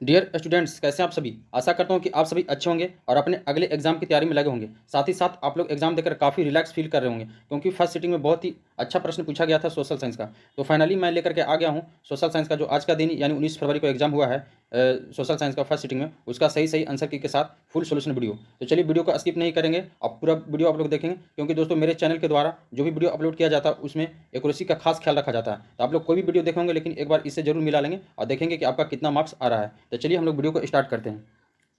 Dear students, कैसे हैं आप सभी। आशा करता हूं कि आप सभी अच्छे होंगे और अपने अगले एग्जाम की तैयारी में लगे होंगे। साथ ही साथ आप लोग एग्जाम देकर काफ़ी रिलैक्स फील कर रहे होंगे, क्योंकि फर्स्ट सिटिंग में बहुत ही अच्छा प्रश्न पूछा गया था सोशल साइंस का। तो फाइनली मैं लेकर के आ गया हूं सोशल साइंस का जो आज का दिन यानी 19 फरवरी को एग्जाम हुआ है सोशल साइंस का फर्स्ट सिटिंग में, उसका सही सही आंसर की के साथ फुल सोल्यूशन वीडियो। तो चलिए वीडियो को स्किप नहीं करेंगे, आप पूरा वीडियो आप लोग देखेंगे, क्योंकि दोस्तों मेरे चैनल के द्वारा जो भी वीडियो अपलोड किया जाता है उसमें एक्यूरेसी का खास ख्याल रखा जाता है। तो आप लोग कोई भी वीडियो देखेंगे लेकिन एक बार इससे जरूर मिला लेंगे और देखेंगे कि आपका कितना मार्क्स आ रहा है। तो चलिए हम लोग वीडियो को स्टार्ट करते हैं।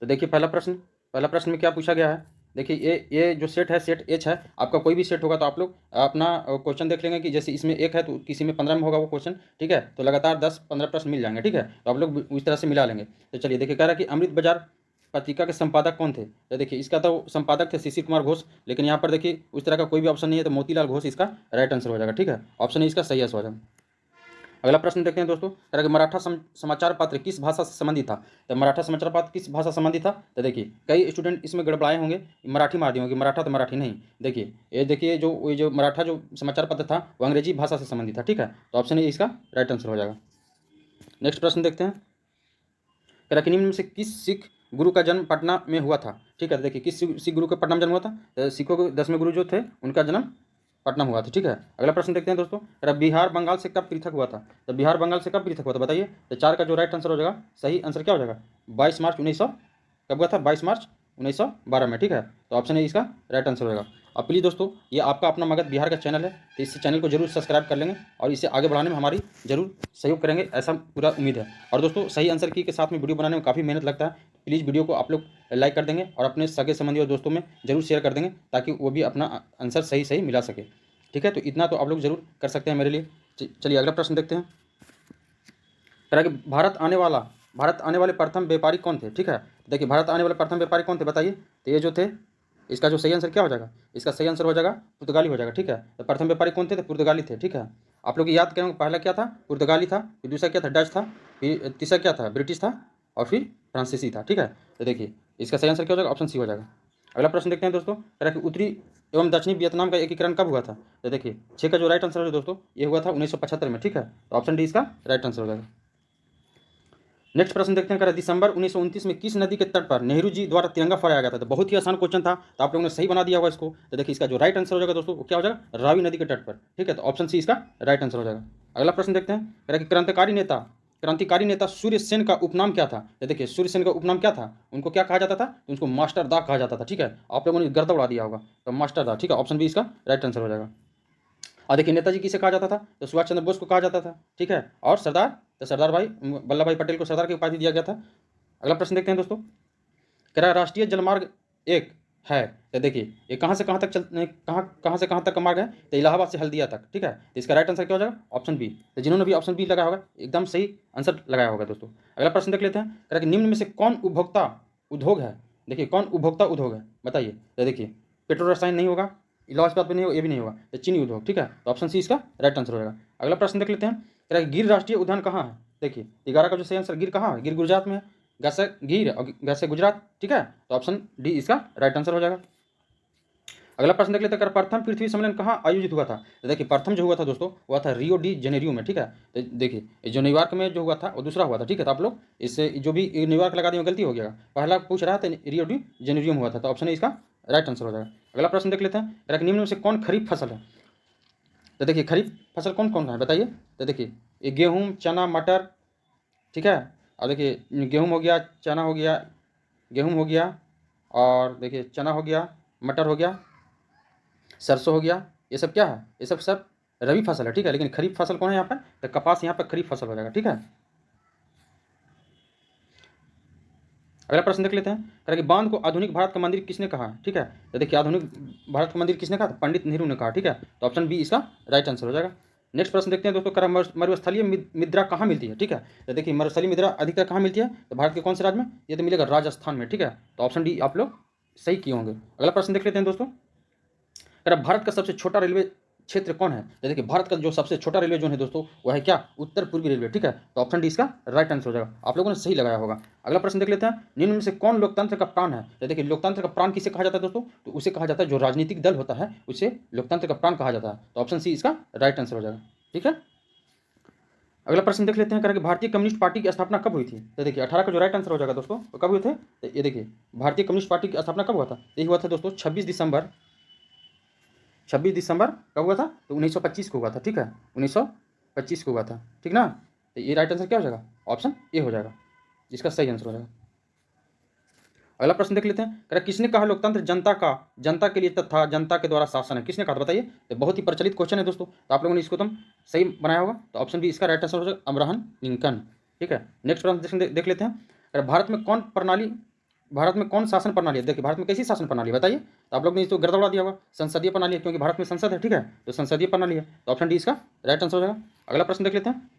तो देखिए पहला प्रश्न में क्या पूछा गया है। देखिए ये जो सेट है, सेट एच है। आपका कोई भी सेट होगा तो आप लोग अपना क्वेश्चन देख लेंगे कि जैसे इसमें एक है तो किसी में 15 में होगा वो क्वेश्चन, ठीक है। तो लगातार 10-15 प्रश्न मिल जाएंगे, ठीक है। तो आप लोग उस तरह से मिला लेंगे। तो चलिए देखिए, कह रहा है कि अमृत बाजार पत्रिका के संपादक कौन थे। तो देखिए इसका तो संपादक थे शिशिर कुमार घोष, लेकिन यहाँ पर देखिए उस तरह का कोई भी ऑप्शन नहीं है, तो मोतीलाल घोष इसका राइट आंसर हो जाएगा, ठीक है। ऑप्शन इसका सही आंसर हो जाएगा। अगला प्रश्न देखते हैं दोस्तों, कह रहा है कि मराठा समाचार पत्र किस भाषा से संबंधित था। तो मराठा समाचार पत्र किस भाषा से संबंधित था। तो देखिए कई स्टूडेंट इसमें गड़बड़ाए होंगे, मराठी मार दिए होंगे, मराठा तो मराठी नहीं। देखिए जो मराठा जो समाचार पत्र था वो अंग्रेजी भाषा से संबंधित था, ठीक है। तो ऑप्शन ए इसका राइट आंसर हो जाएगा। नेक्स्ट प्रश्न देखते हैं, कह रहा है कि निम्न में से किस सिख गुरु का जन्म पटना में हुआ था। ठीक है, देखिए किस सिख गुरु का पटना में जन्म हुआ था। तो सिखों के 10वें गुरु जो थे उनका जन्म पटना में हुआ था, ठीक है। अगला प्रश्न देखते हैं दोस्तों, कह रहा है बिहार बंगाल से कब पृथक हुआ था। तो बिहार बंगाल से कब पृथक हुआ था बताइए। तो 4 का जो राइट आंसर हो जाएगा, सही आंसर क्या हो जाएगा, 22 मार्च 1900 कब हुआ था, 22 मार्च 1912 में, ठीक है। तो ऑप्शन है इसका राइट आंसर होगा। अब प्लीज़ दोस्तों, ये आपका अपना मगध बिहार का चैनल है, तो इस चैनल को जरूर सब्सक्राइब कर लेंगे और इसे आगे बढ़ाने में हमारी जरूर सहयोग करेंगे, ऐसा पूरा उम्मीद है। और दोस्तों सही आंसर की के साथ में वीडियो बनाने में काफ़ी मेहनत लगता है। प्लीज़ वीडियो को आप लोग लाइक कर देंगे और अपने सगे संबंधी और दोस्तों में जरूर शेयर कर देंगे, ताकि वो भी अपना आंसर सही सही मिला सके, ठीक है। तो इतना तो आप लोग जरूर कर सकते हैं मेरे लिए। चलिए अगला प्रश्न देखते हैं, कह रहा है कि भारत आने वाले प्रथम व्यापारी कौन थे। ठीक है, देखिए भारत आने वाले प्रथम व्यापारी कौन थे बताइए। तो ये जो थे, इसका जो सही आंसर क्या हो जाएगा, इसका सही आंसर हो जाएगा पुर्तगाली हो जाएगा, ठीक है। तो प्रथम व्यापारी कौन थे, तो पुर्तगाली थे, ठीक है। आप लोग याद करेंगे, पहला क्या था, पुर्तगाली था, फिर दूसरा क्या था, डच था, फिर तीसरा क्या था, ब्रिटिश था, और फिर फ्रांसीसी था, ठीक है। तो देखिए इसका सही आंसर क्या हो जाएगा, ऑप्शन सी हो जाएगा। अगला प्रश्न देखते हैं दोस्तों, कह रहा है कि उत्तरी एवं दक्षिणी वियतनाम का एकीकरण कब हुआ था। तो देखिए 6 का जो राइट आंसर है दोस्तों, ये हुआ था 1975 में, ठीक है। तो ऑप्शन डी इसका राइट आंसर हो जाएगा। नेक्स्ट प्रश्न देखते हैं, दिसंबर 1929 में किस नदी के तट पर नेहरू जी द्वारा तिरंगा फहराया गया था। तो बहुत ही आसान क्वेश्चन था, तो आप लोगों ने सही बना दिया होगा इसको। तो देखिए इसका जो राइट आंसर हो जाएगा दोस्तों, वो क्या हो जाएगा, रावी नदी के तट पर, ठीक है। तो ऑप्शन सी इसका राइट आंसर हो जाएगा। अगला प्रश्न देखते हैं, कि क्रांतिकारी नेता सूर्य सेन का उपनाम क्या था। तो देखिए सूर्य सेन का उपनाम क्या था, उनको क्या कहा जाता था, तो उनको मास्टर दा कहा जाता था, ठीक है। आप लोगों ने गर्दा उड़ा दिया होगा, तो मास्टर दा, ठीक है। ऑप्शन बी इसका राइट आंसर हो जाएगा। और देखिए नेताजी किसे कहा जाता था, तो सुभाष चंद्र बोस को कहा जाता था, ठीक है। और सरदार, तो सरदार भाई वल्लभ भाई पटेल को सरदार की उपाधि दिया गया था। अगला प्रश्न देखते हैं दोस्तों, कह रहा है राष्ट्रीय जलमार्ग एक है। तो देखिए ये कहाँ से कहाँ तक कहाँ से कहाँ तक का मार्ग है, तो इलाहाबाद से हल्दिया तक, ठीक है। तो इसका राइट आंसर क्या हो जाएगा, ऑप्शन बी। तो जिन्होंने भी ऑप्शन बी लगाया होगा एकदम सही आंसर लगाया होगा दोस्तों। अगला प्रश्न देख लेते हैं, कह रहा है कि निम्न में से कौन उपभोक्ता उद्योग है। देखिए कौन उपभोक्ता उद्योग है बताइए। तो देखिए पेट्रोल रसायन नहीं होगा, इलाज इस्पात भी नहीं होगा, ये भी नहीं होगा, तो चीनी उद्योग, ठीक है। तो ऑप्शन सी इसका राइट आंसर हो जाएगा। अगला प्रश्न देख लेते हैं, कह रहा है गिर राष्ट्रीय उद्यान कहाँ है। देखिए 11 का जो सही आंसर, गिर कहाँ है, गिर गुजरात में है, गैसे गिर और गैसे गुजरात, ठीक है। तो ऑप्शन डी इसका राइट आंसर हो जाएगा। अगला प्रश्न देख लेते हैं, प्रथम पृथ्वी सम्मेलन कहाँ आयोजित हुआ था। तो देखिए प्रथम जो हुआ था दोस्तों, हुआ था रियो डी जेनेरियो में, ठीक है। तो देखिए जो न्यूयॉर्क में जो हुआ था वो दूसरा हुआ था, ठीक है। तो आप लोग इससे जो भी न्यूयॉर्क लगा दिए गलती हो गया, पहला पूछ रहा था रियो डी जेनेरियो में हुआ था, तो ऑप्शन ए इसका राइट आंसर हो जाएगा। अगला प्रश्न देख लेते हैं, निम्न में से कौन खरीफ फसल है। तो देखिए खरीफ फसल कौन कौन है बताइए। तो देखिए ये गेहूँ, चना, मटर, ठीक है। और देखिए गेहूँ हो गया, चना हो गया, गेहूँ हो गया, और देखिए चना हो गया, मटर हो गया, सरसों हो गया, ये सब क्या है, ये सब सब रबी फसल है, ठीक है। लेकिन खरीफ फसल कौन है यहाँ पर, तो कपास यहाँ पर खरीफ फसल हो जाएगा, ठीक है। अगला प्रश्न देख लेते हैं, कह रहा है कि बांध को आधुनिक भारत का मंदिर किसने कहा, ठीक है। तो देखिए आधुनिक भारत का मंदिर किसने कहा, पंडित नेहरू ने कहा, ठीक है। तो ऑप्शन बी इसका राइट आंसर हो जाएगा। नेक्स्ट प्रश्न देखते हैं दोस्तों, कह रहा है मरुस्थलीय मुद्रा कहाँ मिलती है, ठीक है। तो देखिए मरुस्थलीय मुद्रा अधिकतर कहाँ मिलती है, तो भारत के कौन से राज्य में, ये तो मिलेगा राजस्थान में, ठीक है। तो ऑप्शन डी आप लोग सही किए होंगे। अगला प्रश्न देख लेते हैं दोस्तों, कह रहा भारत का सबसे छोटा रेलवे क्षेत्र कौन है। तो देखिए भारत का जो सबसे छोटा रेलवे जोन है दोस्तों, वह है क्या, उत्तर पूर्वी रेलवे, ठीक है। तो ऑप्शन डी इसका राइट आंसर हो जाएगा, आप लोगों ने सही लगाया होगा। अगला प्रश्न देख लेते हैं, निम्न में से कौन लोकतंत्र का प्राण है। तो देखिए लोकतंत्र का प्राण किसे कहा जाता है दोस्तों, तो उसे कहा जाता है जो राजनीतिक दल होता है, उसे लोकतंत्र का प्राण कहा जाता है। तो ऑप्शन सी इसका राइट आंसर हो जाएगा, ठीक है। अगला प्रश्न देख लेते हैं, कह रहा है कि भारतीय कम्युनिस्ट पार्टी की स्थापना कब हुई थी? तो देखिए 18 का जो राइट आंसर हो जाएगा दोस्तों, वो कब हुए थे? तो ये देखिए भारतीय कम्युनिस्ट पार्टी की स्थापना कब हुआ था? ये हुआ था दोस्तों 26 दिसंबर कब हुआ था? तो 1925 को हुआ था, ठीक है, 1925 को हुआ था, ठीक ना। तो ये राइट आंसर क्या हो जाएगा? ऑप्शन ए हो जाएगा, जिसका सही आंसर हो जाएगा। अगला प्रश्न देख लेते हैं, कह रहा है किसने कहा लोकतंत्र जनता के लिए तथा जनता के द्वारा शासन है? किसने कहा था बताइए? तो बहुत ही प्रचलित क्वेश्चन है दोस्तों, तो आप लोगों ने इसको तुम सही बनाया होगा। तो ऑप्शन बी इसका राइट आंसर हो जाएगा, अब्राहम लिंकन, ठीक है। नेक्स्ट प्रश्न देख लेते हैं, कह रहा है भारत में कौन शासन प्रणाली है? देखिए भारत में कैसी शासन प्रणाली है बताइए? तो आप लोग ने इसको गड़बड़ा दिया होगा, संसदीय प्रणाली है, क्योंकि भारत में संसद है, ठीक है, तो संसदीय प्रणाली है, तो ऑप्शन डी इसका राइट आंसर हो जाएगा। अगला प्रश्न देख लेते हैं,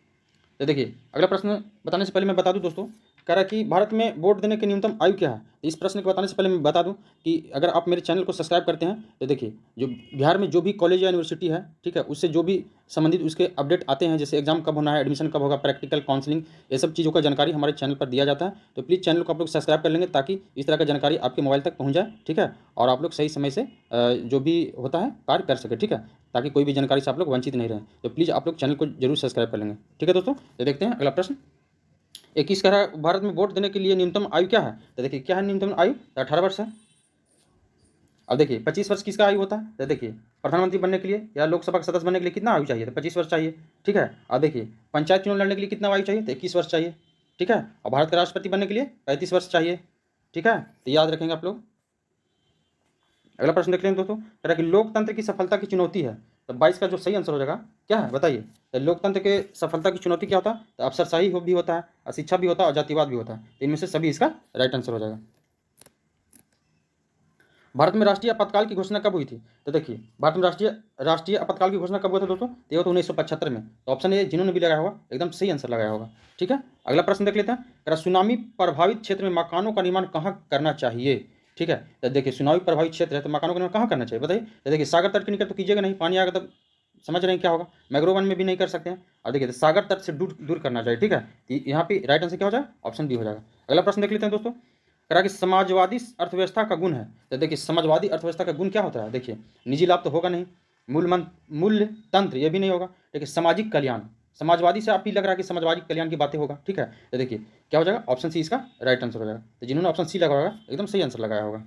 तो देखिए अगला प्रश्न बताने से पहले मैं बता दूं दोस्तों, कह रहा है कि भारत में वोट देने की न्यूनतम आयु क्या है? तो इस प्रश्न को बताने से पहले मैं बता दूं कि अगर आप मेरे चैनल को सब्सक्राइब करते हैं तो देखिए जो बिहार में जो भी कॉलेज या यूनिवर्सिटी है, ठीक है, उससे जो भी संबंधित उसके अपडेट आते हैं, जैसे एग्जाम कब होना है, एडमिशन कब होगा, प्रैक्टिकल काउंसलिंग, ये सब चीज़ों का जानकारी हमारे चैनल पर दिया जाता है। तो प्लीज़ चैनल को आप लोग सब्सक्राइब कर लेंगे ताकि इस तरह का जानकारी आपके मोबाइल तक पहुँच जाए, ठीक है, और आप लोग सही समय से जो भी होता है कार्य कर सके, ठीक है, ताकि कोई भी जानकारी से आप लोग वंचित नहीं रहें। तो प्लीज़ आप लोग चैनल को जरूर सब्सक्राइब कर लेंगे, ठीक है दोस्तों। तो देखते हैं अगला प्रश्न। 21 कह रहा है भारत में वोट देने के लिए न्यूनतम आयु क्या है? तो देखिए क्या है न्यूनतम आयु? तो 18 वर्ष है। अब देखिए 25 वर्ष किसका आयु होता है? तो देखिए प्रधानमंत्री बनने के लिए या लोकसभा का सदस्य बनने के लिए कितना आयु चाहिए? तो 25 वर्ष चाहिए, ठीक है। अब देखिए पंचायत चुनाव लड़ने के लिए कितना आयु चाहिए? तो 21 वर्ष चाहिए, ठीक है। और भारत का राष्ट्रपति बनने के लिए 35 वर्ष चाहिए, ठीक है, तो याद रखेंगे आप लोग। अगला प्रश्न देख लेंगे दोस्तों, कह रहा है कि लोकतंत्र की सफलता की चुनौती है? तो 22 का जो सही आंसर हो जाएगा क्या है बताइए? तो लोकतंत्र के सफलता की चुनौती क्या होता है? तो अफसरशाही भी होता है, अशिक्षा भी होता है और जातिवाद भी होता है, तो इनमें से सभी इसका राइट आंसर हो जाएगा। भारत में राष्ट्रीय आपातकाल की घोषणा कब हुई थी? तो देखिए भारत में राष्ट्रीय आपातकाल की घोषणा कब हुआ था दोस्तों? तो ये हुआ था 1975 में, तो ऑप्शन ए जिन्होंने भी लगाया होगा एकदम सही आंसर लगाया होगा, ठीक है। अगला प्रश्न देख लेते हैं, कह रहा सुनामी प्रभावित क्षेत्र में मकानों का निर्माण कहाँ करना चाहिए? ठीक है, तो देखिए सुनामी प्रभावित क्षेत्र है तो मकानों का निर्माण कहाँ करना चाहिए बताइए? तो देखिए सागर तट के निकट तो कीजिएगा नहीं, पानी आएगा तब समझ रहे हैं क्या होगा, मैग्रोव वन में भी नहीं कर सकते हैं। और देखिए तो सागर तट से दूर दूर करना चाहिए, ठीक है, तो यहाँ पे राइट आंसर क्या हो जाएगा? ऑप्शन बी हो जाएगा। अगला प्रश्न देख लेते हैं दोस्तों, करा कि समाजवादी अर्थव्यवस्था का गुण है? तो देखिए समाजवादी अर्थव्यवस्था का गुण क्या होता है? देखिए निजी लाभ तो होगा नहीं, मूल्य तंत्र ये भी नहीं होगा, देखिए सामाजिक कल्याण, समाजवादी से आप ही लग रहा है कि सामाजिक कल्याण की बातें होगा, ठीक है, तो देखिए क्या हो जाएगा? ऑप्शन सी इसका राइट आंसर हो जाएगा। तो जिन्होंने ऑप्शन सी लगाया होगा एकदम सही आंसर लगाया होगा।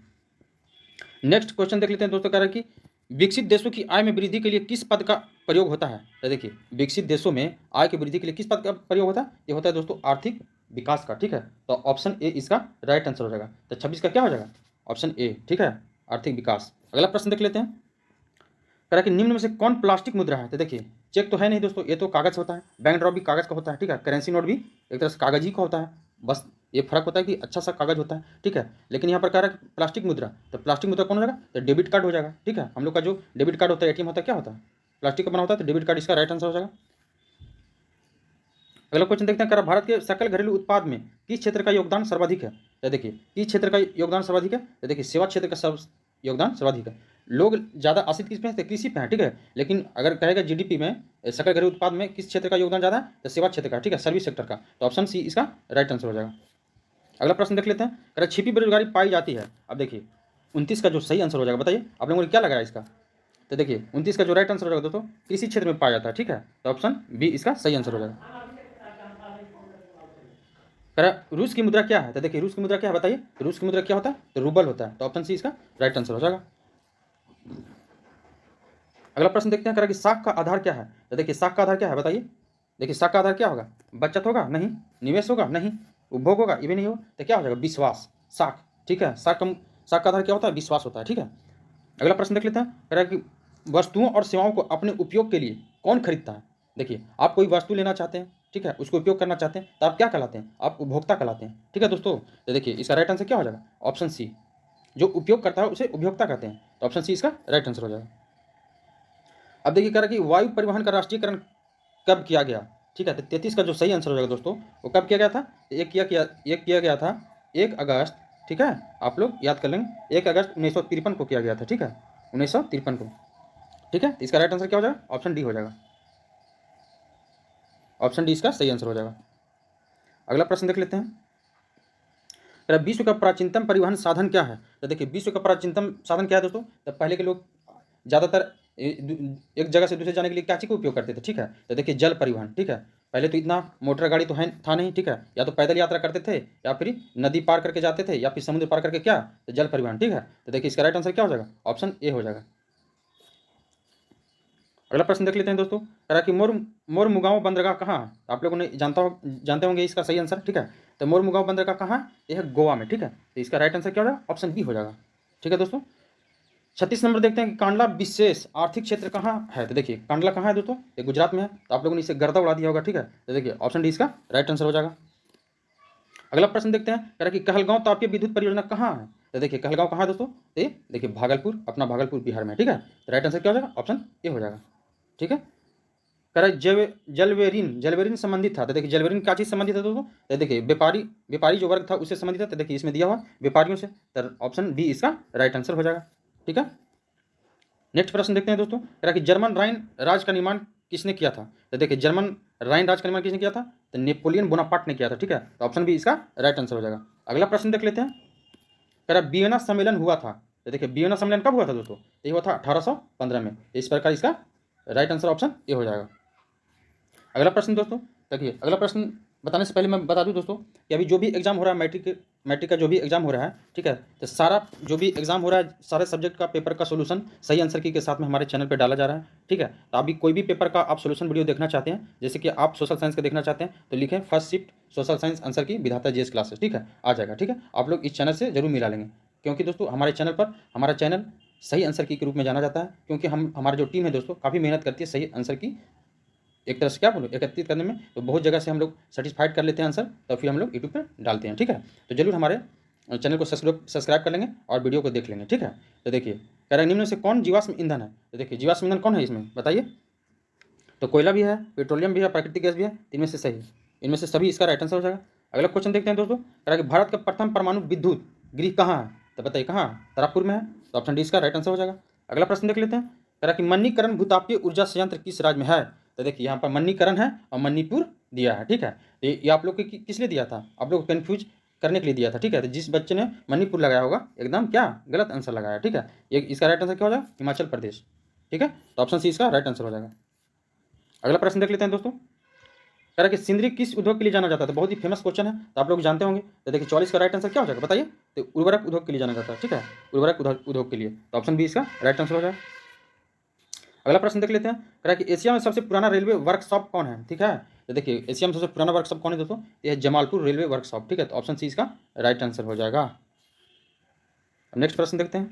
नेक्स्ट क्वेश्चन देख लेते हैं दोस्तों, कह रहा है कि विकसित देशों की आय में वृद्धि के लिए किस पद का प्रयोग होता है? तो देखिए विकसित देशों में आय की वृद्धि के लिए किस पद का प्रयोग होता है? ये होता है दोस्तों आर्थिक विकास का, ठीक है, तो ऑप्शन ए इसका राइट आंसर हो जाएगा। तो 26 का क्या हो जाएगा? ऑप्शन ए, ठीक है, आर्थिक विकास। अगला प्रश्न देख लेते हैं, कह रहा है कि निम्न में से कौन प्लास्टिक मुद्रा है? तो देखिए चेक तो है नहीं दोस्तों, ये तो कागज होता है, बैंक ड्रॉप भी कागज का होता है, ठीक है, करेंसी नोट भी एक तरह से कागज ही का होता है, बस ये फर्क होता है कि अच्छा सा कागज होता है, ठीक है। लेकिन यहाँ पर कह रहा है कि प्लास्टिक मुद्रा, तो प्लास्टिक मुद्रा कौन हो जाएगा? तो डेबिट कार्ड हो जाएगा, ठीक है, हम लोग का जो डेबिट कार्ड होता है, एटीएम होता है, क्या होता है? प्लास्टिक का बना होता है, तो डेबिट कार्ड इसका राइट आंसर हो जाएगा। अगला क्वेश्चन देखते हैं, कह रहा भारत के सकल घरेलू उत्पाद में किस क्षेत्र का योगदान सर्वाधिक है? तो देखिए किस क्षेत्र का योगदान सर्वाधिक है? तो देखिए सेवा क्षेत्र का योगदान सर्वाधिक है। लोग ज़्यादा आश्रित किस पे हैं? तो कृषि पे हैं, ठीक है, लेकिन अगर कहेगा जीडीपी में सकल घरेलू उत्पाद में किस क्षेत्र का योगदान ज़्यादा है? तो सेवा क्षेत्र का, ठीक है, सर्विस सेक्टर का, तो ऑप्शन सी इसका राइट आंसर हो जाएगा। अगला प्रश्न देख लेते हैं, कह रहा छिपी बेरोजगारी पाई जाती है? अब देखिए 29 का जो सही आंसर हो जाएगा बताइए, आप लोगों ने क्या लगाया इसका? तो देखिए 29 का जो राइट आंसर हो जाएगा दोस्तों कृषि क्षेत्र में पाया जाता है, ठीक है, तो ऑप्शन बी इसका सही आंसर हो जाएगा। कह रहा रूस की मुद्रा क्या है? तो देखिए रूस की मुद्रा क्या है बताइए? तो रूस की मुद्रा क्या होता है? तो रूबल होता है, तो ऑप्शन सी इसका राइट आंसर हो जाएगा। अगला प्रश्न देखते हैं, कह रहा कि साख का आधार क्या है? तो देखिए साख का आधार क्या है बताइए? देखिए साख का आधार क्या होगा? बचत होगा? नहीं। निवेश होगा? नहीं। उपभोग होगा? ये भी नहीं होगा, तो क्या हो जाएगा? विश्वास, साख, ठीक है, साख का आधार क्या होता है? विश्वास होता है, ठीक है। अगला प्रश्न देख लेते हैं, कह रहा है कि वस्तुओं और सेवाओं को अपने उपयोग के लिए कौन खरीदता है? देखिए आप कोई वस्तु लेना चाहते हैं, ठीक है, उसको उपयोग करना चाहते हैं, तो आप क्या कहलाते हैं? आप उपभोक्ता कहलाते हैं, ठीक है दोस्तों। तो देखिए इसका राइट आंसर क्या हो जाएगा? ऑप्शन सी, जो उपयोग करता है उसे उपभोक्ता कहते हैं, तो ऑप्शन सी इसका राइट आंसर हो जाएगा। अब देखिए कह रहा है कि वायु परिवहन का राष्ट्रीयकरण कब किया गया? ठीक है, तो 33 का जो सही आंसर हो जाएगा दोस्तों वो कब किया गया था? एक किया गया था 1 अगस्त, ठीक है, आप लोग याद कर लेंगे, 1 अगस्त 1953 को किया गया था, ठीक है, 1953 को, ठीक है, तो इसका राइट आंसर क्या हो जाएगा? ऑप्शन डी हो जाएगा, ऑप्शन डी इसका सही आंसर हो जाएगा। अगला प्रश्न देख लेते हैं, विश्व का प्राचीनतम परिवहन साधन क्या है? तो देखिए विश्व का प्राचीनतम साधन क्या है दोस्तों? तो पहले के लोग ज़्यादातर एक जगह से दूसरे जाने के लिए क्या चीज़ का उपयोग करते थे? ठीक है, तो देखिए जल परिवहन, ठीक है, पहले तो इतना मोटर गाड़ी तो है था नहीं, ठीक है, या तो पैदल यात्रा करते थे, या फिर नदी पार करके जाते थे, या फिर समुद्र पार करके क्या, तो जल परिवहन, ठीक है। तो देखिए इसका राइट आंसर क्या हो जाएगा, ऑप्शन ए हो जाएगा। अगला प्रश्न देख लेते हैं दोस्तों, कह रहा कि मोरमुगांव बंदरगाह कहाँ है। तो आप लोगों ने जानते होंगे इसका सही आंसर, ठीक है। तो मोरमुगांव बंदरगाह कहाँ है, यह है गोवा में, ठीक है। तो इसका राइट आंसर क्या हो जाएगा, ऑप्शन बी हो जाएगा, ठीक है दोस्तों। 36 नंबर देखते हैं कि कांडला विशेष आर्थिक क्षेत्र कहाँ है। तो देखिए कांडला कहाँ है दोस्तों, ये गुजरात में है। तो आप लोगों ने इसे गर्दा उड़ा दिया होगा, ठीक है। तो देखिए ऑप्शन डी इसका राइट आंसर हो जाएगा। अगला प्रश्न देखते हैं, कह रहा कि कहलगांव तापीय विद्युत परियोजना कहाँ है। तो देखिए कहलगांव कहाँ है दोस्तों, तो ये देखिए भागलपुर, अपना भागलपुर बिहार में, ठीक है। तो राइट आंसर क्या हो जाएगा, ऑप्शन ए हो जाएगा, ठीक है। कह रहा है जलवेरिन संबंधित था। तो देखिए जलवेरिन क्या चीज़ संबंधित है दोस्तों, तो देखिए व्यापारी जो वर्ग था उससे संबंधित था। तो देखिए इसमें दिया हुआ व्यापारियों से, तो ऑप्शन बी इसका राइट आंसर हो जाएगा, ठीक है। नेक्स्ट प्रश्न देखते हैं दोस्तों, कह रहा कि जर्मन राइन राज का निर्माण किसने किया था। तो देखिए जर्मन राइन राज का निर्माण किसने किया था, तो नेपोलियन बोनापार्ट ने किया था, ठीक है। तो ऑप्शन बी इसका राइट आंसर हो जाएगा। अगला प्रश्न देख लेते हैं, कह रहा वियना सम्मेलन हुआ था। तो देखिए वियना सम्मेलन कब हुआ था दोस्तों, तो ये हुआ था 1815 में। इस प्रकार इसका राइट आंसर ऑप्शन ए हो जाएगा। अगला प्रश्न दोस्तों देखिए, अगला प्रश्न बताने से पहले मैं बता दूं दोस्तों कि अभी जो भी एग्जाम हो रहा है मैट्रिक का जो भी एग्जाम हो रहा है, ठीक है, तो सारा जो भी एग्जाम हो रहा है सारे सब्जेक्ट का पेपर का सोल्यूशन सही आंसर की के साथ में हमारे चैनल पे डाला जा रहा है, ठीक है। तो अभी कोई भी पेपर का आप सोल्यूशन वीडियो देखना चाहते हैं, जैसे कि आप सोशल साइंस का देखना चाहते हैं, तो लिखें first shift social science answer की विधाता जीएस क्लासेस, ठीक है, आ जाएगा, ठीक है। आप लोग इस चैनल से जरूर मिला लेंगे, क्योंकि दोस्तों हमारा चैनल सही आंसर की के रूप में जाना जाता है, क्योंकि हमारी जो टीम है दोस्तों काफ़ी मेहनत करती है सही आंसर की एक तरह से क्या बोलो एकत्रित करने में। तो बहुत जगह से हम लोग सेटिस्फाइड कर लेते हैं आंसर, तो फिर हम लोग यूट्यूब पर डालते हैं, ठीक है। तो जरूर हमारे चैनल को सब्सक्राइब कर लेंगे और वीडियो को देख लेंगे, ठीक है। तो देखिए कह रहा है निम्न में से कौन जीवाश्म ईंधन है। तो देखिए जीवाश्म ईंधन कौन है इसमें बताइए, तो कोयला भी है, पेट्रोलियम भी है, प्राकृतिक गैस भी है, इनमें से सही, इनमें से सभी इसका राइट आंसर हो जाएगा। अगला क्वेश्चन देखते हैं दोस्तों, कह रहा है कि भारत का प्रथम परमाणु विद्युत गृह कहाँ है। तो बताइए कहाँ, तारापुर में है। तो ऑप्शन डी इसका राइट आंसर हो जाएगा। अगला प्रश्न देख लेते हैं, कह रहा है कि मणिकरण भूतापीय ऊर्जा संयंत्र किस राज्य में है। तो देखिए यहाँ पर मणिकरण है और मणिपुर दिया है, ठीक है। तो ये आप लोग को किस लिए दिया था, आप लोग को कन्फ्यूज करने के लिए दिया था, ठीक है। तो जिस बच्चे ने मणिपुर लगाया होगा एकदम क्या गलत आंसर लगाया, ठीक है। ये इसका राइट आंसर क्या हो जाएगा, हिमाचल प्रदेश, ठीक है। तो ऑप्शन सी इसका राइट आंसर हो जाएगा। अगला प्रश्न देख लेते हैं दोस्तों, कह रहा है कि सिंदरी किस उद्योग के लिए जाना जाता है। तो बहुत ही फेमस क्वेश्चन है, तो आप लोग जानते होंगे। तो देखिए 44 का राइट आंसर क्या हो जाएगा बताइए, तो उर्वरक उद्योग के लिए जाना जाता है, ठीक है, उर्वरक उद्योग के लिए। तो ऑप्शन बी इसका राइट आंसर हो जाएगा। अगला प्रश्न देख लेते हैं, कह रहा है कि एशिया में सबसे पुराना रेलवे वर्कशॉप कौन है, ठीक है। तो देखिए एशिया में सबसे पुराना वर्कशॉप कौन है दोस्तों, ये है जमालपुर रेलवे वर्कशॉप, ठीक है। तो ऑप्शन सी इसका राइट आंसर हो जाएगा। अब नेक्स्ट प्रश्न देखते हैं,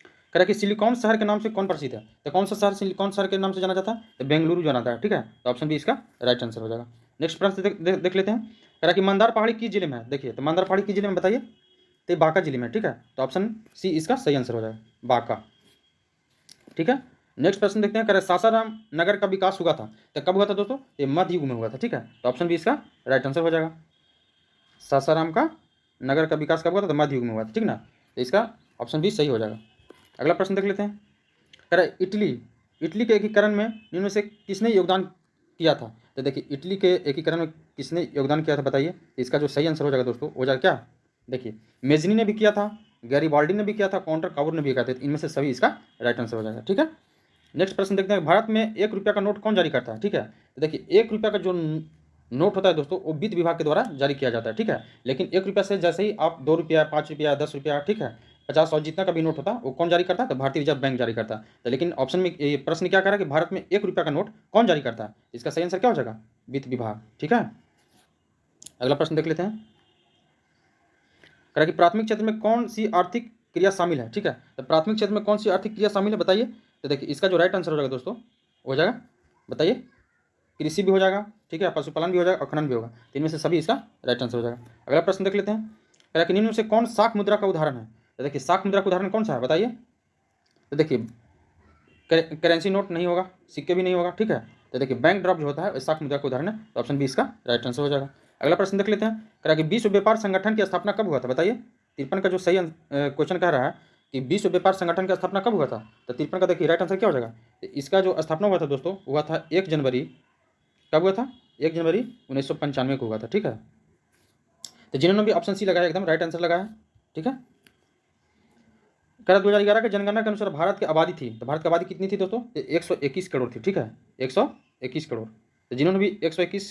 कह रहा है कि सिलिकॉन शहर के नाम से कौन प्रसिद्ध है। तो कौन सा शहर सिलिकॉन शहर के नाम से जाना जाता है, तो बेंगलुरु जाना जाता है, ठीक है। तो ऑप्शन बी इसका राइट आंसर हो जाएगा। नेक्स्ट प्रश्न देख लेते हैं, कह रहा है कि मंदार पहाड़ी किस जिले में है। देखिए तो मंदार पहाड़ी किस जिले में बताइए, तो बांका जिले में, ठीक है। तो ऑप्शन सी इसका सही आंसर हो जाएगा, बांका, ठीक है। नेक्स्ट प्रश्न देखते हैं, कह रहे सासाराम नगर का विकास हुआ था। तो कब हुआ था दोस्तों, ये मध्य युग में हुआ था, ठीक है। तो ऑप्शन बी इसका राइट आंसर हो जाएगा। सासाराम का नगर का विकास कब हुआ था, तो मध्य युग में हुआ था, ठीक ना। तो इसका ऑप्शन बी सही हो जाएगा। अगला प्रश्न देख लेते हैं, कह रहे इटली के एकीकरण में इनमें से किसने योगदान किया था। तो देखिए इटली के एकीकरण में किसने योगदान किया था बताइए। इसका जो सही आंसर हो जाएगा दोस्तों हो जाएगा क्या, देखिए मेजनी ने भी किया था, गैरीबाल्डी ने भी किया था, काउंटर काबूर ने भी किया था। इनमें से सभी इसका राइट आंसर हो जाएगा, ठीक है। नेक्स्ट प्रश्न देखते हैं, भारत में 1 रुपया का नोट कौन जारी करता है, ठीक है। तो देखिए 1 रुपया का जो नोट होता है दोस्तों वो वित्त विभाग के द्वारा जारी किया जाता है, ठीक है। लेकिन 1 रुपया से जैसे ही आप 2 रुपया, 5 रुपया, 10 रुपया, ठीक है, 50, 100 जितना का भी नोट होता है वो कौन जारी करता है, तो भारतीय रिजर्व बैंक जारी करता है। तो लेकिन ऑप्शन में ये प्रश्न क्या कर रहा है कि भारत में 1 रुपया का नोट कौन जारी करता है, इसका सही आंसर क्या हो जाएगा, वित्त विभाग, ठीक है। अगला प्रश्न देख लेते हैं, कह रहा है कि प्राथमिक क्षेत्र में कौन सी आर्थिक क्रिया शामिल है, ठीक है। तो प्राथमिक क्षेत्र में कौन सी आर्थिक क्रिया शामिल है बताइए। तो देखिए इसका जो राइट आंसर हो जाएगा दोस्तों हो जाएगा बताइए, कृषि भी हो जाएगा, ठीक है, पशुपालन भी हो जाएगा और खनन भी होगा। तो इनमें से सभी इसका राइट आंसर हो जाएगा। अगला प्रश्न देख लेते हैं, कह रहा है कि निम्न में से कौन शाक मुद्रा का उदाहरण है। तो देखिए शाक मुद्रा का उदाहरण कौन सा है बताइए। तो देखिए करेंसी नोट नहीं होगा, सिक्के भी नहीं होगा, ठीक है। तो देखिए बैंक ड्रॉप जो होता है शाक मुद्रा का उदाहरण है। तो ऑप्शन बी इसका राइट आंसर हो जाएगा। अगला प्रश्न देख लेते हैं, कह रहा है कि विश्व व्यापार संगठन की स्थापना कब हुआ था बताइए। 53 का जो सही क्वेश्चन कह रहा है कि विश्व व्यापार संगठन की स्थापना कब हुआ था, तो 53 का देखिए राइट आंसर क्या हो जाएगा। तो इसका जो स्थापना हुआ था दोस्तों हुआ था 1 जनवरी, कब हुआ था, 1 जनवरी 1995 को हुआ था, ठीक है। तो जिन्होंने भी ऑप्शन सी लगाया एकदम राइट आंसर लगाया, ठीक है। कह रहा 2011 के जनगणना के अनुसार भारत की आबादी थी, तो भारत की आबादी कितनी थी दोस्तों, 121 करोड़ थी, ठीक है, 121 करोड़। तो जिन्होंने भी 121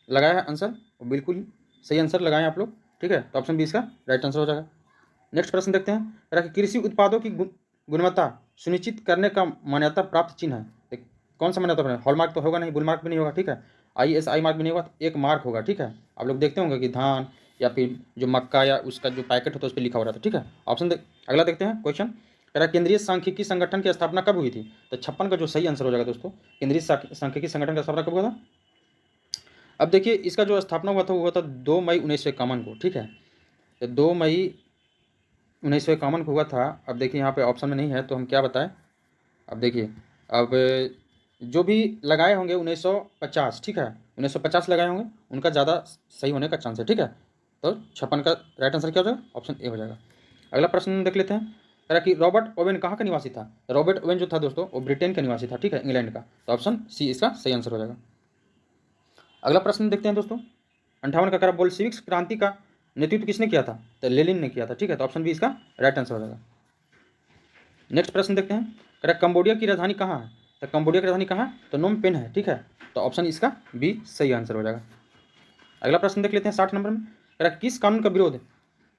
लगाया है आंसर, वो बिल्कुल सही आंसर लगाएं आप लोग, ठीक है। तो ऑप्शन बी इसका राइट आंसर हो जाएगा। नेक्स्ट प्रश्न देखते हैं, कह रहा है कि कृषि उत्पादों की गुणवत्ता सुनिश्चित करने का मान्यता प्राप्त चिन्ह है। तो कौन सा मान्यता प्राप्त? हॉलमार्क तो होगा नहीं, बुलमार्क भी नहीं होगा, ठीक है। ISI मार्क भी नहीं होगा, तो एक मार्क होगा, ठीक है। आप लोग देखते होंगे कि धान या फिर जो मक्का या उसका जो पैकेट होता है उस पर लिखा हो रहा था, ठीक है। ऑप्शन अगला देखते हैं क्वेश्चन, कह रहा है केंद्रीय सांख्यिकी संगठन की स्थापना कब हुई थी? तो 56 का जो सही आंसर हो जाएगा दोस्तों, केंद्रीय सांख्यिकी संगठन का स्थापना कब हुआ था? अब देखिए इसका जो स्थापना हुआ था वो हुआ था 2 मई 1951 को, ठीक है। तो 2 मई 1951 को हुआ था। अब देखिए यहाँ पे ऑप्शन में नहीं है तो हम क्या बताएं। अब देखिए, अब जो भी लगाए होंगे 1950, ठीक है, 1950 लगाए होंगे, उनका ज़्यादा सही होने का चांस है, ठीक है। तो 56 का राइट आंसर क्या हो जाएगा? ऑप्शन ए हो जाएगा। अगला प्रश्न देख लेते हैं, कह रहा कि रॉबर्ट ओवेन कहाँ का निवासी था? रॉबर्ट ओवेन जो था दोस्तों वो ब्रिटेन का निवासी था, ठीक है, इंग्लैंड का। तो ऑप्शन सी इसका सही आंसर हो जाएगा। अगला प्रश्न देखते हैं दोस्तों, 58 का, कह रहा बोल्शेविक्स क्रांति का नेतृत्व किसने किया था? तो लेनिन ने किया था, ठीक है। तो ऑप्शन बी इसका राइट आंसर हो जाएगा। नेक्स्ट प्रश्न देखते हैं, कह रहा कंबोडिया की राजधानी कहाँ है? तो कंबोडिया की राजधानी कहाँ है? तो नोम पेन है, ठीक है। तो ऑप्शन इसका बी सही आंसर हो जाएगा। अगला प्रश्न देख लेते हैं 60 नंबर में, कह रहा किस कानून का विरोध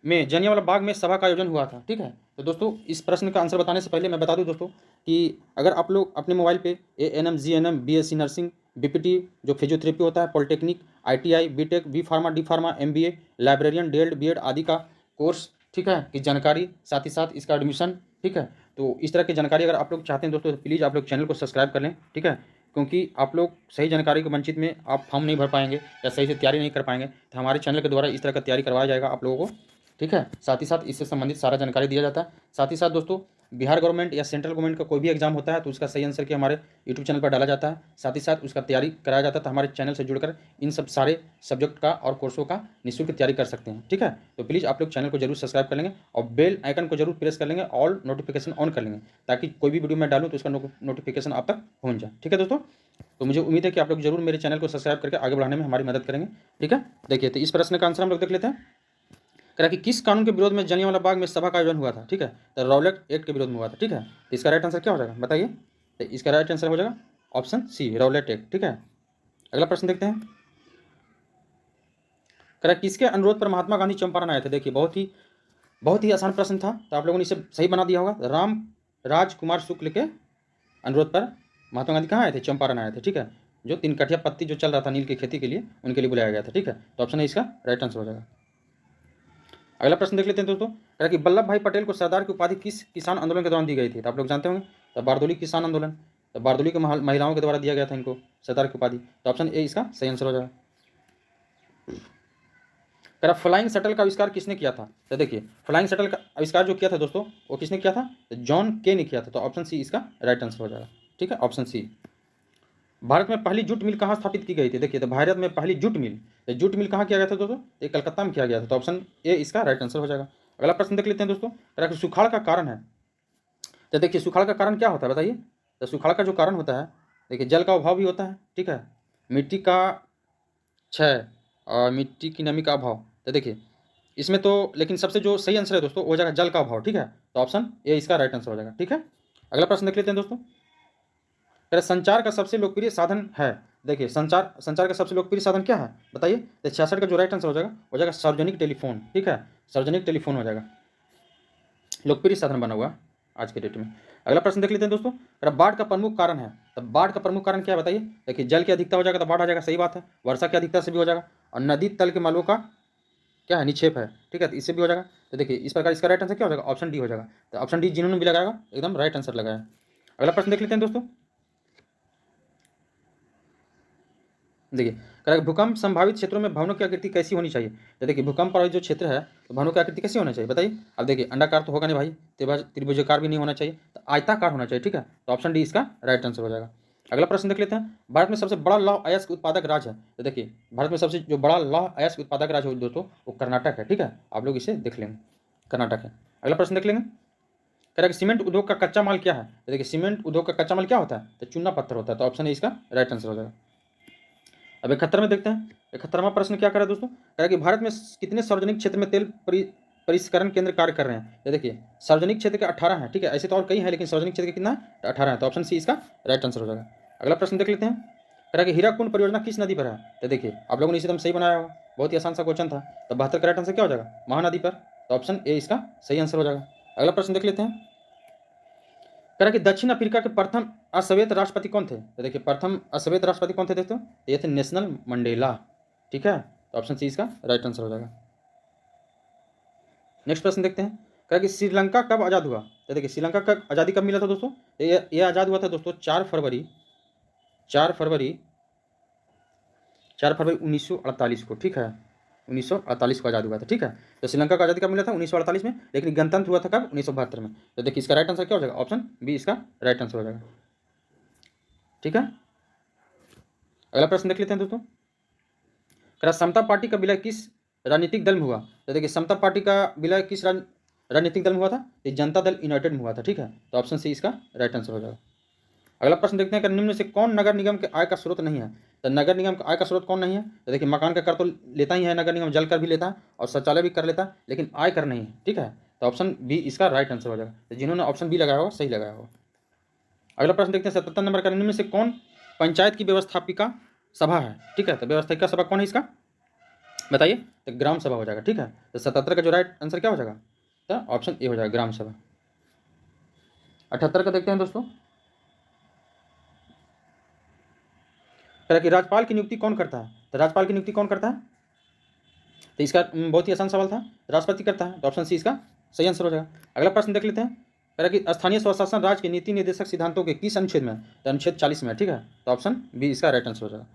में जलियांवाला बाग में सभा का आयोजन हुआ था, ठीक है। तो दोस्तों इस प्रश्न का आंसर बताने से पहले मैं बता दूं दोस्तों कि अगर आप लोग अपने मोबाइल पे ANM GNM BSc nursing BPT जो फिजियोथेरेपी होता है, polytechnic ITI BTech B pharma D pharma MBA librarian DELD B.Ed आदि का कोर्स, ठीक है, की जानकारी, साथ ही साथ इसका एडमिशन, ठीक है। तो इस तरह की जानकारी अगर आप लोग चाहते हैं दोस्तों तो प्लीज़ आप लोग चैनल को सब्सक्राइब कर लें, ठीक है। क्योंकि आप लोग सही जानकारी के वंचित में आप फॉर्म नहीं भर पाएंगे या सही से तैयारी नहीं कर पाएंगे, तो हमारे चैनल के द्वारा इस तरह का तैयारी करवाया जाएगा आप लोगों को, ठीक है। साथ ही साथ इससे संबंधित सारा जानकारी दिया जाता है। साथ ही साथ दोस्तों बिहार गवर्नमेंट या सेंट्रल गवर्नमेंट का कोई भी एग्जाम होता है तो उसका सही आंसर की हमारे यूट्यूब चैनल पर डाला जाता है, साथ ही साथ उसका तैयारी कराया जाता है। तो हमारे चैनल से जुड़कर इन सब सारे सब्जेक्ट का और कोर्सों का निःशुल्क तैयारी कर सकते हैं, ठीक है। तो प्लीज़ आप लोग चैनल को जरूर सब्सक्राइब कर लेंगे और बेल आइकन को जरूर प्रेस कर लेंगे, ऑल नोटिफिकेशन ऑन कर लेंगे, ताकि कोई भी वीडियो मैं डालूँ तो उसका नोटिफिकेशन आप तक पहुँच जाए, ठीक है दोस्तों। तो मुझे उम्मीद है कि आप लोग जरूर मेरे चैनल को सब्सक्राइब करके आगे बढ़ाने में हमारी मदद करेंगे, ठीक है। देखिए तो इस प्रश्न का आंसर हम लोग देख लेते हैं, कह रहा कि किस कानून के विरोध में जलियांवाला बाग में सभा का आयोजन हुआ था, ठीक है। तो रॉलेट एक्ट के विरोध में हुआ था, ठीक है। तो इसका राइट आंसर क्या हो जाएगा बताइए? तो इसका राइट आंसर हो जाएगा ऑप्शन सी रॉलेट एक्ट, ठीक है। अगला प्रश्न देखते हैं, कह रहा किसके अनुरोध पर महात्मा गांधी चंपारण आए थे? देखिए बहुत ही आसान प्रश्न था, तो आप लोगों ने इसे सही बना दिया होगा। राम राजकुमार शुक्ल के अनुरोध पर महात्मा गांधी कहाँ आए थे? चंपारण आए थे, ठीक है। जो 3 कठिया पत्ती जो चल रहा था नील की खेती के लिए, उनके लिए बुलाया गया था, ठीक है। तो ऑप्शन है इसका राइट आंसर हो जाएगा। अगला प्रश्न देख लेते हैं दोस्तों, कह रहा कि वल्लभ भाई पटेल को सरदार की उपाधि किस किसान आंदोलन के दौरान दी गई थी? तो आप लोग जानते होंगे, तो बारदोली किसान आंदोलन। तो बारदोली के महिलाओं के द्वारा दिया गया था इनको सरदार की उपाधि। तो ऑप्शन ए इसका सही आंसर हो जाएगा। कह रहा फ्लाइंग शटल का आविष्कार किसने किया था? तो देखिए फ्लाइंग शटल का आविष्कार जो किया था दोस्तों वो किसने किया था? तो जॉन के ने किया था। तो ऑप्शन सी इसका राइट आंसर हो जाएगा, ठीक है, ऑप्शन सी। भारत में पहली जूट मिल कहाँ स्थापित की गई थी? देखिए तो भारत में पहली जूट मिल, तो जूट मिल कहाँ किया गया था दोस्तों? ये कलकत्ता में किया गया था। तो ऑप्शन ए इसका राइट आंसर हो जाएगा। अगला प्रश्न देख लेते हैं दोस्तों, कह रहा कि सुखाड़ का कारण है। तो देखिए सुखाड़ का कारण क्या होता है बताइए? तो सुखाड़ का जो कारण होता है, देखिए जल का अभाव भी होता है, ठीक है, मिट्टी का क्षय और मिट्टी की नमी का अभाव। तो देखिए इसमें तो लेकिन सबसे जो सही आंसर है दोस्तों वो हो जाएगा जल का अभाव, ठीक है। तो ऑप्शन ए इसका राइट आंसर हो जाएगा, ठीक है। अगला प्रश्न देख लेते हैं दोस्तों, कह रहे संचार का सबसे लोकप्रिय साधन है। देखिए संचार का सबसे लोकप्रिय साधन क्या है बताइए? तो 66 का जो राइट आंसर हो जाएगा सार्वजनिक टेलीफोन, ठीक है, सार्वजनिक टेलीफोन हो जाएगा, लोकप्रिय साधन बना हुआ आज के डेट में। अगला प्रश्न देख लेते हैं दोस्तों, अगर बाढ़ का प्रमुख कारण है, तो बाढ़ का प्रमुख कारण क्या है बताइए? देखिए जल की अधिकता हो जाएगा तो बाढ़ आ जाएगा, सही बात है। वर्षा की अधिकता से भी हो जाएगा, और नदी तल के मालवों का क्या है? निक्षेप है, ठीक है, तो इससे भी हो जाएगा। तो देखिए इस प्रकार इसका राइट आंसर क्या हो जाएगा? ऑप्शन डी हो जाएगा। तो ऑप्शन डी जिन्होंने भी लगाएगा एकदम राइट आंसर लगाया। अगला प्रश्न देख लेते हैं दोस्तों, देखिए कह भूकंप संभावित क्षेत्रों में भवनों की आकृति कैसी होनी चाहिए? तो देखिए भूकंप वाला जो क्षेत्र है तो भवनों की आकृति कैसी होना चाहिए बताइए? अब देखिए अंडाकार तो होगा नहीं भाई, त्रिभुजाकार भी नहीं होना चाहिए, तो आयताकार होना चाहिए, ठीक है। तो ऑप्शन डी इसका राइट आंसर हो जाएगा। अगला प्रश्न देख लेते हैं, भारत में सबसे बड़ा लौह अयस्क उत्पादक राज्य है। तो देखिए भारत में सबसे जो बड़ा लौह अयस्क उत्पादक राज्य हो दोस्तों वो कर्नाटक है, ठीक है, आप लोग इसे देख लेंगे, कर्नाटक है। अगला प्रश्न देख लेंगे, कह रहा है कि सीमेंट उद्योग का कच्चा माल क्या है? तो देखिए सीमेंट उद्योग का कच्चा माल क्या होता है? तो चूना पत्थर होता है। तो ऑप्शन ए इसका राइट आंसर हो जाएगा। अब 71 में देखते हैं, 71वां प्रश्न क्या कर रहा है दोस्तों? कह रहा है कि भारत में कितने सार्वजनिक क्षेत्र में तेल परिष्करण केंद्र कार्य कर रहे हैं? ये देखिए सार्वजनिक क्षेत्र के 18 हैं, ठीक है, ऐसे तो और कई हैं लेकिन सार्वजनिक क्षेत्र के कितना है? 18 है। तो ऑप्शन सी इसका राइट आंसर हो जाएगा। अगला प्रश्न देख लेते हैं, कह कि हीराकुंड परियोजना किस नदी पर है? तो देखिए आप लोगों ने इसे एकदम सही बनाया होगा, बहुत ही आसान सा क्वेश्चन था। तो 72 करेक्ट आंसर क्या हो जाएगा? महानदी पर। तो ऑप्शन ए इसका सही आंसर हो जाएगा। अगला प्रश्न देख लेते हैं। कह कि दक्षिण अफ्रीका के प्रथम अश्वेत राष्ट्रपति कौन थे? तो देखिए प्रथम अश्वेत राष्ट्रपति कौन थे दोस्तों? ये थे नेशनल मंडेला। ठीक है, तो ऑप्शन सी इसका राइट आंसर हो जाएगा। नेक्स्ट प्रश्न देखते हैं। कह कि श्रीलंका कब आज़ाद हुआ? तो देखिए श्रीलंका का आज़ादी कब मिला था दोस्तों? ये आज़ाद हुआ था दोस्तों 4 फरवरी 1948 को। ठीक है, 1948 को आज़ाद हुआ था। ठीक है, तो श्रीलंका का आज़ादी कब मिला था? 1948 में। लेकिन गणतंत्र हुआ था कब? 1972 में। तो देखिए इसका राइट आंसर क्या हो जाएगा? ऑप्शन बी इसका राइट आंसर हो जाएगा। ठीक है, अगला प्रश्न देख लेते हैं दोस्तों। कह समता पार्टी का विलय किस राजनीतिक दल में हुआ? तो देखिए समता पार्टी का विलय किस राजनीतिक दल में हुआ था? ये जनता दल यूनाइटेड में हुआ था। ठीक है, तो ऑप्शन सी इसका राइट आंसर हो जाएगा। अगला प्रश्न देखते हैं कि निम्न में से कौन नगर निगम के आय का स्रोत नहीं है? तो नगर निगम का आय का स्रोत कौन नहीं है? तो देखिए मकान का कर तो लेता ही है नगर निगम, जल कर भी लेता है और शौचालय भी कर लेता है, लेकिन आय कर नहीं है। ठीक है, तो ऑप्शन बी इसका राइट आंसर हो जाएगा। तो जिन्होंने ऑप्शन बी लगाया होगा सही लगाया होगा। अगला प्रश्न देखते हैं 77 नंबर का। निम्न में से कौन पंचायत की व्यवस्थापिका सभा है? ठीक है, तो व्यवस्थापिका सभा कौन है इसका बताइए? तो ग्राम सभा हो जाएगा। ठीक है, तो 77 का जो राइट आंसर क्या हो जाएगा? तो ऑप्शन ए हो जाएगा ग्राम सभा। 78 का देखते हैं दोस्तों। कह कि राज्यपाल की नियुक्ति कौन करता है? तो राज्यपाल की नियुक्ति कौन करता है? तो इसका बहुत ही आसान सवाल था, राष्ट्रपति करता है। तो ऑप्शन सी इसका सही आंसर हो जाएगा। अगला प्रश्न देख लेते हैं। कह कि स्थानीय स्वशासन राज्य के नीति निर्देशक सिद्धांतों के किस अनुच्छेद में? तो अनुच्छेद 40 में। ठीक है, तो ऑप्शन बी इसका राइट आंसर हो जाएगा।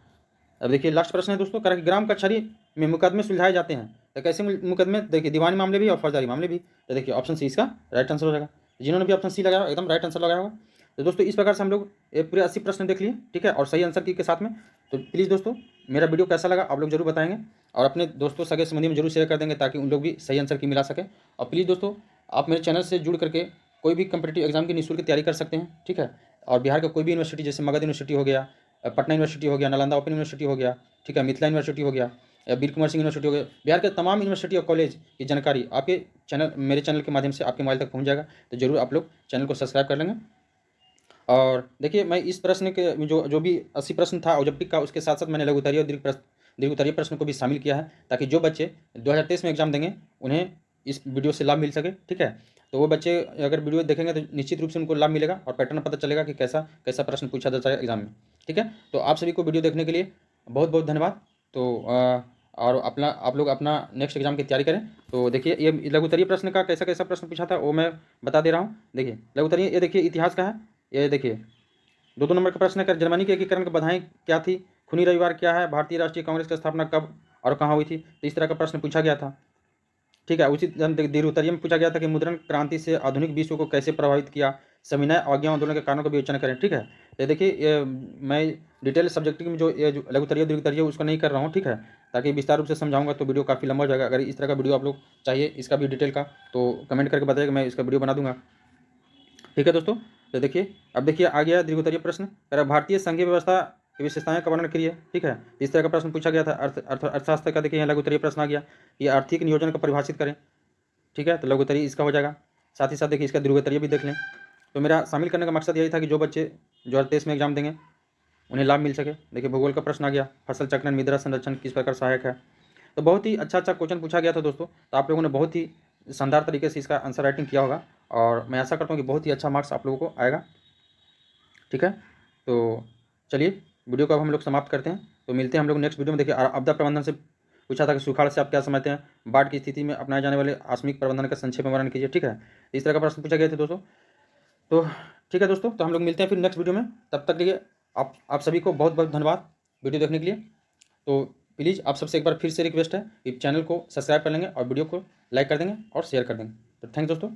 अब देखिए लास्ट प्रश्न है दोस्तों। कह कि ग्राम कचहरी में मुकदमे सुलझाए जाते हैं, तो कैसे मुकदमे? देखिए दीवानी मामले भी और फौजदारी मामले भी। तो देखिए ऑप्शन सी इसका राइट आंसर हो जाएगा। जिन्होंने भी ऑप्शन सी लगाया एकदम राइट आंसर लगाया होगा। तो दोस्तों इस प्रकार से हम लोग पूरे 80 प्रश्न देख लिए। ठीक है, और सही आंसर की के साथ में। तो प्लीज़ दोस्तों मेरा वीडियो कैसा लगा आप लोग जरूर बताएंगे, और अपने दोस्तों सगे संबंधी में जरूर शेयर कर देंगे ताकि उन लोग भी सही आंसर की मिला सके। और प्लीज़ दोस्तों आप मेरे चैनल से जुड़ करके कोई भी कम्पिटिटिव एग्जाम की निःशुल्क तैयारी कर सकते हैं। ठीक है, और बिहार का कोई भी यूनिवर्सिटी जैसे मगध यूनिवर्सिटी हो गया, पटना यूनिवर्सिटी हो गया, नालंदा ओपन यूनिवर्सिटी हो गया, ठीक है, मिथिला यूनिवर्सिटी हो गया, या वीर कुंवर सिंह यूनिवर्सिटी हो गया, बिहार के तमाम यूनिवर्सिटी और कॉलेज की जानकारी आपके चैनल मेरे चैनल के माध्यम से आपके मोबाइल तक पहुंच जाएगा। तो जरूर आप लोग चैनल को सब्सक्राइब कर लेंगे। और देखिए मैं इस प्रश्न के जो भी 80 प्रश्न था ऑब्जेक्टिव का, उसके साथ साथ मैंने लघु उत्तरीय और दीर्घ उत्तरीय प्रश्न को भी शामिल किया है, ताकि जो बच्चे 2023 में एग्जाम देंगे उन्हें इस वीडियो से लाभ मिल सके। ठीक है, तो वो बच्चे अगर वीडियो देखेंगे तो निश्चित रूप से उनको लाभ मिलेगा और पैटर्न पता चलेगा कि कैसा कैसा प्रश्न पूछा जाता है एग्जाम में। ठीक है, तो आप सभी को वीडियो देखने के लिए बहुत बहुत धन्यवाद। तो और अपना आप लोग अपना नेक्स्ट एग्जाम की तैयारी करें। तो देखिए ये लघु उत्तरीय प्रश्न का कैसा कैसा प्रश्न पूछा था वो मैं बता दे रहा हूँ। देखिए लघु उत्तरीय ये देखिए इतिहास का है। ये देखिए 2 नंबर का प्रश्न है। जर्मनी के एकीकरण की बधाई क्या थी? खूनी रविवार क्या है? भारतीय राष्ट्रीय कांग्रेस की स्थापना कब और कहाँ हुई थी? तो इस तरह का प्रश्न पूछा गया था। ठीक है, उसी दीर्घ उत्तरीय में पूछा गया था कि मुद्रण क्रांति से आधुनिक विश्व को कैसे प्रभावित किया? सविनय अवज्ञा आंदोलन के कारणों का विवेचना करें। ठीक है, तो देखिए मैं डिटेल सब्जेक्टिव में जो ये जो लघु उत्तरीय दीर्घ उत्तरीय उसको नहीं कर रहा हूँ। ठीक है, ताकि विस्तार रूप से समझाऊंगा तो वीडियो काफ़ी लंबा हो जाएगा। अगर इस तरह का वीडियो आप लोग चाहिए इसका भी डिटेल का, तो कमेंट करके बताइएगा, मैं इसका वीडियो बना दूंगा। ठीक है दोस्तों, तो देखिए अब देखिए आ गया दीर्घ उत्तरीय प्रश्न। भारतीय संघीय व्यवस्था की विशेषताएं का वर्णन करिए। ठीक है, इस तरह का प्रश्न पूछा गया था। अर्थशास्त्र का देखिए यहाँ लघु उत्तरीय प्रश्न आ गया। ये आर्थिक नियोजन को परिभाषित करें। ठीक है, तो लघु उत्तरीय इसका हो जाएगा। साथ ही साथ देखिए इसका दीर्घ उत्तरीय भी देख लें। तो मेरा शामिल करने का मकसद यही था कि जो बच्चे 2023 में एग्जाम देंगे उन्हें लाभ मिल सके। देखिए भूगोल का प्रश्न आ गया, फसल चक्रण मृदा संरक्षण किस प्रकार सहायक है। तो बहुत ही अच्छा क्वेश्चन पूछा गया था दोस्तों। तो आप लोगों ने बहुत ही शानदार तरीके से इसका आंसर राइटिंग किया होगा, और मैं आशा करता हूँ कि बहुत ही अच्छा मार्क्स आप लोगों को आएगा। ठीक है, तो चलिए वीडियो को अब हम लोग समाप्त करते हैं। तो मिलते हैं हम लोग नेक्स्ट वीडियो में। देखिए आपदा प्रबंधन से पूछा था कि सुखाड़ से आप क्या समझते हैं? बाढ़ की स्थिति में अपनाए जाने वाले आकस्मिक प्रबंधन का संक्षेप में वर्णन कीजिए। ठीक है, इस तरह का प्रश्न पूछा गया था दोस्तों। तो ठीक है दोस्तों, तो हम लोग मिलते हैं फिर नेक्स्ट वीडियो में। तब तक के लिए आप सभी को बहुत बहुत धन्यवाद वीडियो देखने के लिए। तो प्लीज़ आप सबसे एक बार फिर से रिक्वेस्ट है कि चैनल को सब्सक्राइब कर लेंगे और वीडियो को लाइक कर देंगे और शेयर कर देंगे। तो थैंक्स दोस्तों।